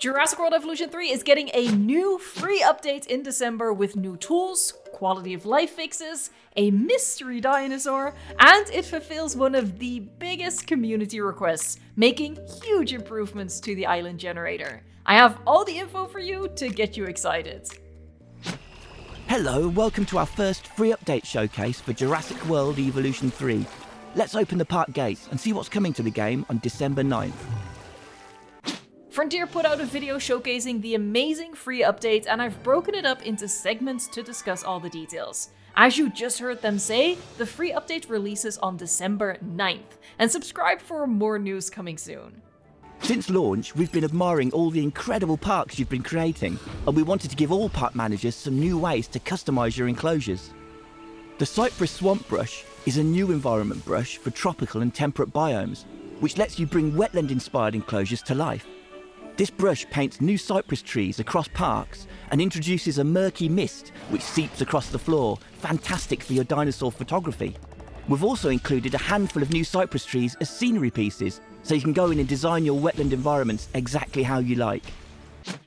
Jurassic World Evolution 3 is getting a new free update in December with new tools, quality of life fixes, a mystery dinosaur, and it fulfills one of the biggest community requests, making huge improvements to the island generator. I have all the info for you to get you excited. Hello and welcome to our first free update showcase for Jurassic World Evolution 3. Let's open the park gates and see what's coming to the game on December 9th. Frontier put out a video showcasing the amazing free update, and I've broken it up into segments to discuss all the details. As you just heard them say, the free update releases on December 9th, and subscribe for more news coming soon. Since launch, we've been admiring all the incredible parks you've been creating, and we wanted to give all park managers some new ways to customize your enclosures. The Cypress Swamp Brush is a new environment brush for tropical and temperate biomes, which lets you bring wetland-inspired enclosures to life. This brush paints new cypress trees across parks and introduces a murky mist which seeps across the floor, fantastic for your dinosaur photography. We've also included a handful of new cypress trees as scenery pieces, so you can go in and design your wetland environments exactly how you like.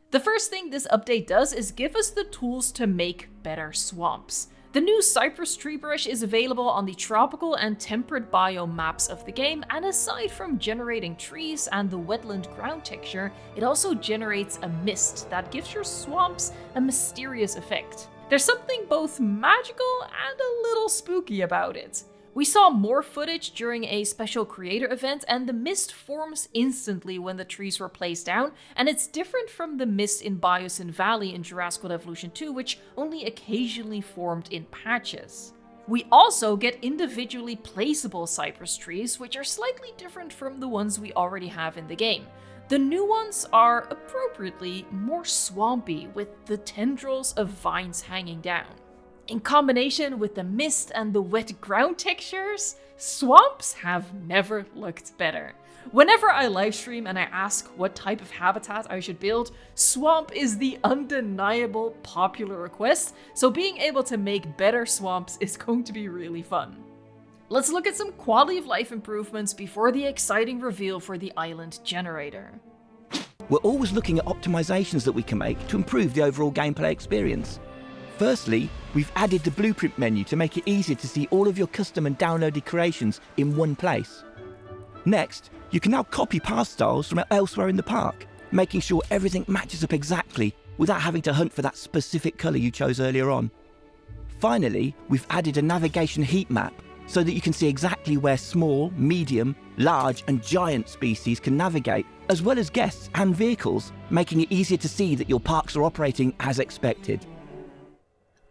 The first thing this update does is give us the tools to make better swamps. The new cypress tree brush is available on the tropical and temperate biome maps of the game, and aside from generating trees and the wetland ground texture, it also generates a mist that gives your swamps a mysterious effect. There's something both magical and a little spooky about it. We saw more footage during a special creator event, and the mist forms instantly when the trees were placed down, and it's different from the mist in Biomes Valley in Jurassic World Evolution 2, which only occasionally formed in patches. We also get individually placeable cypress trees, which are slightly different from the ones we already have in the game. The new ones are appropriately more swampy, with the tendrils of vines hanging down. In combination with the mist and the wet ground textures, swamps have never looked better. Whenever I livestream and I ask what type of habitat I should build, swamp is the undeniable popular request, so being able to make better swamps is going to be really fun. Let's look at some quality of life improvements before the exciting reveal for the island generator. We're always looking at optimizations that we can make to improve the overall gameplay experience. Firstly, we've added the blueprint menu to make it easier to see all of your custom and downloaded creations in one place. Next, you can now copy path styles from elsewhere in the park, making sure everything matches up exactly without having to hunt for that specific colour you chose earlier on. Finally, we've added a navigation heat map so that you can see exactly where small, medium, large and giant species can navigate, as well as guests and vehicles, making it easier to see that your parks are operating as expected.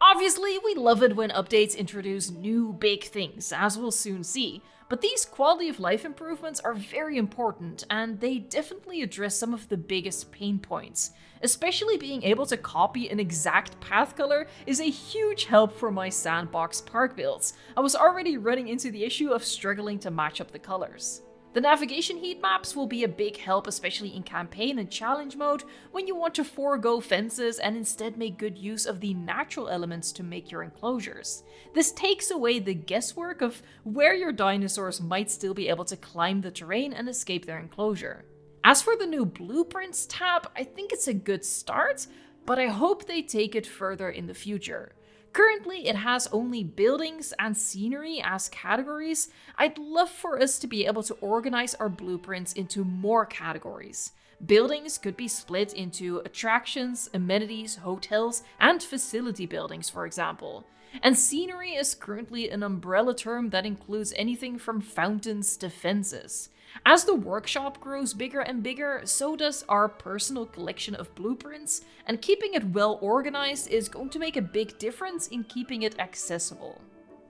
Obviously, we love it when updates introduce new big things, as we'll soon see, but these quality of life improvements are very important, and they definitely address some of the biggest pain points. Especially being able to copy an exact path color is a huge help for my sandbox park builds. I was already running into the issue of struggling to match up the colors. The navigation heat maps will be a big help, especially in campaign and challenge mode, when you want to forego fences and instead make good use of the natural elements to make your enclosures. This takes away the guesswork of where your dinosaurs might still be able to climb the terrain and escape their enclosure. As for the new blueprints tab, I think it's a good start, but I hope they take it further in the future. Currently, it has only buildings and scenery as categories. I'd love for us to be able to organize our blueprints into more categories. Buildings could be split into attractions, amenities, hotels, and facility buildings, for example. And scenery is currently an umbrella term that includes anything from fountains to fences. As the workshop grows bigger and bigger, so does our personal collection of blueprints, and keeping it well organized is going to make a big difference in keeping it accessible.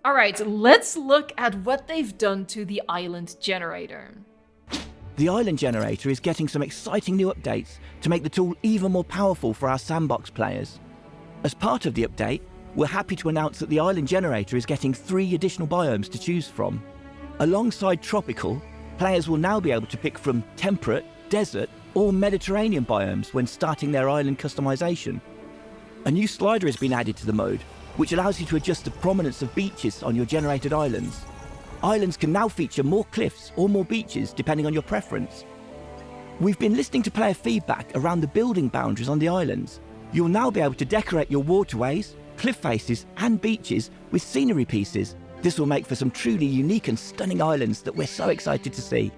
Alright, let's look at what they've done to the island generator. The island generator is getting some exciting new updates to make the tool even more powerful for our sandbox players. As part of the update, we're happy to announce that the island generator is getting 3 additional biomes to choose from. Alongside tropical, players will now be able to pick from temperate, desert, or Mediterranean biomes when starting their island customization. A new slider has been added to the mode, which allows you to adjust the prominence of beaches on your generated islands. Islands can now feature more cliffs or more beaches depending on your preference. We've been listening to player feedback around the building boundaries on the islands. You'll now be able to decorate your waterways, cliff faces and beaches with scenery pieces. This will make for some truly unique and stunning islands that we're so excited to see.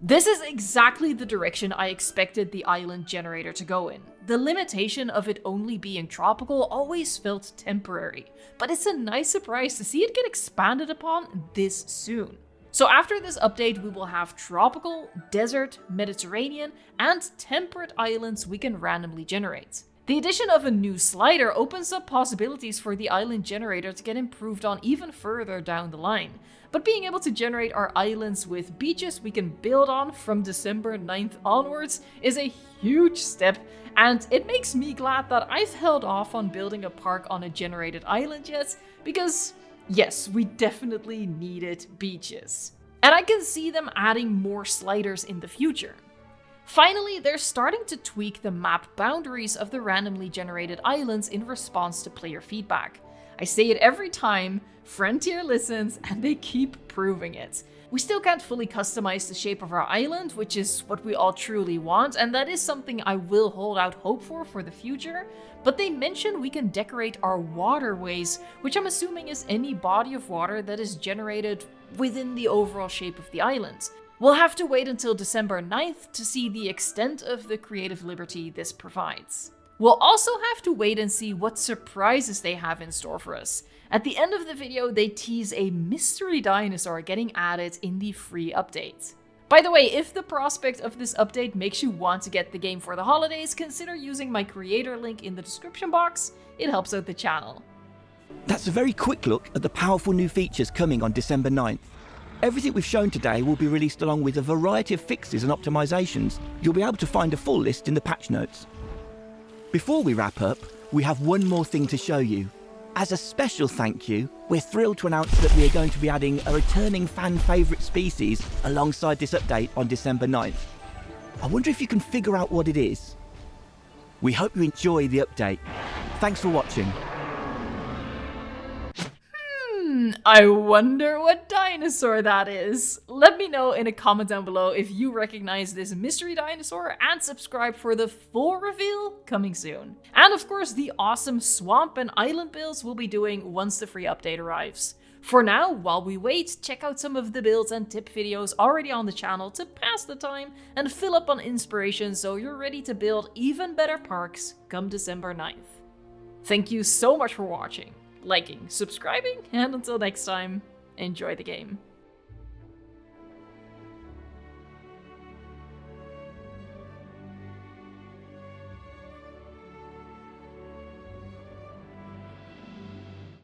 This is exactly the direction I expected the island generator to go in. The limitation of it only being tropical always felt temporary, but it's a nice surprise to see it get expanded upon this soon. So after this update, we will have tropical, desert, Mediterranean, and temperate islands we can randomly generate. The addition of a new slider opens up possibilities for the island generator to get improved on even further down the line. But being able to generate our islands with beaches we can build on from December 9th onwards is a huge step, and it makes me glad that I've held off on building a park on a generated island yet, because yes, we definitely needed beaches. And I can see them adding more sliders in the future. Finally, they're starting to tweak the map boundaries of the randomly generated islands in response to player feedback. I say it every time, Frontier listens, and they keep proving it. We still can't fully customize the shape of our island, which is what we all truly want, and that is something I will hold out hope for the future, but they mention we can decorate our waterways, which I'm assuming is any body of water that is generated within the overall shape of the island. We'll have to wait until December 9th to see the extent of the creative liberty this provides. We'll also have to wait and see what surprises they have in store for us. At the end of the video, they tease a mystery dinosaur getting added in the free update. By the way, if the prospect of this update makes you want to get the game for the holidays, consider using my creator link in the description box. It helps out the channel. That's a very quick look at the powerful new features coming on December 9th. Everything we've shown today will be released along with a variety of fixes and optimizations. You'll be able to find a full list in the patch notes. Before we wrap up, we have one more thing to show you. As a special thank you, we're thrilled to announce that we are going to be adding a returning fan favourite species alongside this update on December 9th. I wonder if you can figure out what it is. We hope you enjoy the update. Thanks for watching. I wonder what dinosaur that is. Let me know in a comment down below if you recognize this mystery dinosaur, and subscribe for the full reveal coming soon. And of course, the awesome swamp and island builds we'll be doing once the free update arrives. For now, while we wait, check out some of the builds and tip videos already on the channel to pass the time and fill up on inspiration so you're ready to build even better parks come December 9th. Thank you so much for watching, liking, subscribing, and until next time, enjoy the game.